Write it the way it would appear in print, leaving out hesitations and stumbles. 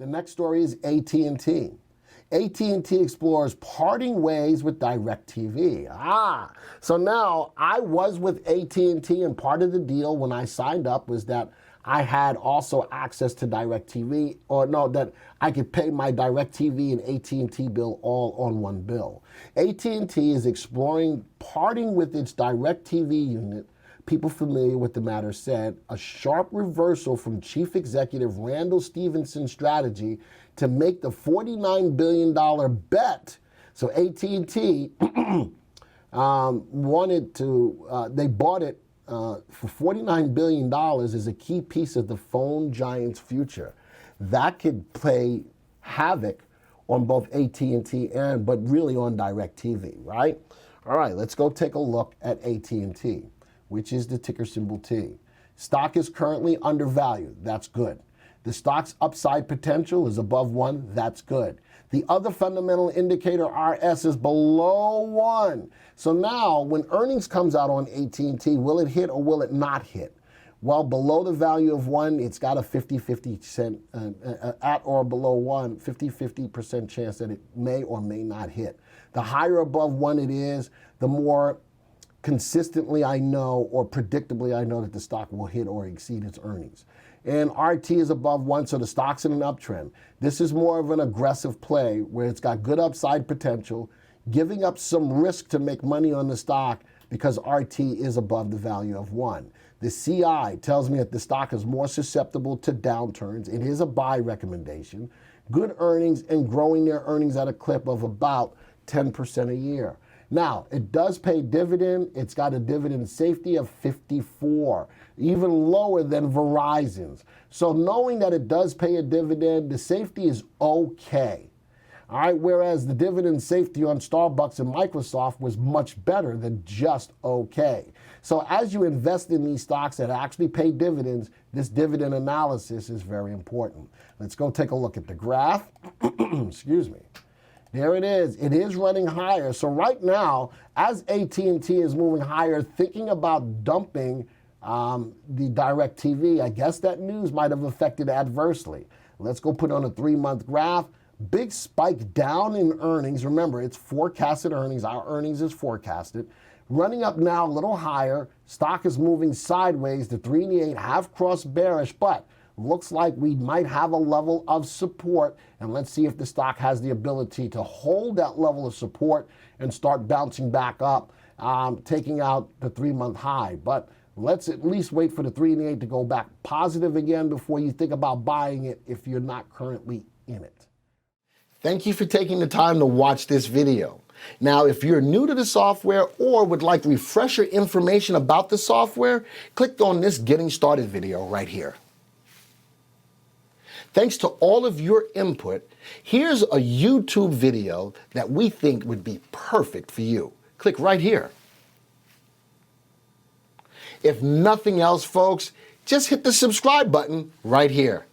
The next story is AT&T. AT&T explores parting ways with DirecTV. So now I was with AT&T, and part of the deal when I signed up was that I had also access to DirecTV, or no, that I could pay my DirecTV and AT&T bill all on one bill. AT&T is exploring parting with its DirecTV unit. People familiar with the matter said a sharp reversal from Chief Executive Randall Stephenson's strategy to make the $49 billion bet. So AT&T wanted to, they bought it for $49 billion as a key piece of the phone giant's future. That could play havoc on both AT&T but really on DirecTV, right? All right, let's go take a look at AT&T, which is the ticker symbol T. Stock is currently undervalued. That's good. The stock's upside potential is above 1. That's good. The other fundamental indicator, RS, is below 1. So now, when earnings comes out on AT&T, will it hit or will it not hit? Well, below the value of 1, it's got a 50-50% at or below 1, 50-50% chance that it may or may not hit. The higher above 1 it is, the more consistently I know or predictably I know that the stock will hit or exceed its earnings. And RT is above 1, so the stock's in an uptrend. This is more of an aggressive play where it's got good upside potential, giving up some risk to make money on the stock because RT is above the value of 1. The CI tells me that the stock is more susceptible to downturns. It is a buy recommendation. Good earnings and growing their earnings at a clip of about 10% a year. Now, it does pay dividend. It's got a dividend safety of 54, even lower than Verizon's. So knowing that it does pay a dividend, the safety is okay. All right, whereas the dividend safety on Starbucks and Microsoft was much better than just okay. So as you invest in these stocks that actually pay dividends, this dividend analysis is very important. Let's go take a look at the graph. Excuse me. There it is. It is running higher. So right now, as AT&T is moving higher, thinking about dumping the DirecTV, I guess that news might have affected adversely. Let's go put on a 3-month graph. Big spike down in earnings. Remember, it's forecasted earnings. Our earnings is forecasted. Running up now a little higher. Stock is moving sideways. The 3 and the 8 have crossed bearish, but looks like we might have a level of support, and let's see if the stock has the ability to hold that level of support and start bouncing back up, taking out the 3-month high. But let's at least wait for the 3 and the 8 to go back positive again before you think about buying it if you're not currently in it. Thank you for taking the time to watch this video. Now, if you're new to the software or would like refresher information about the software, click on this Getting Started video right here. Thanks to all of your input, here's a YouTube video that we think would be perfect for you. Click right here. If nothing else, folks, just hit the subscribe button right here.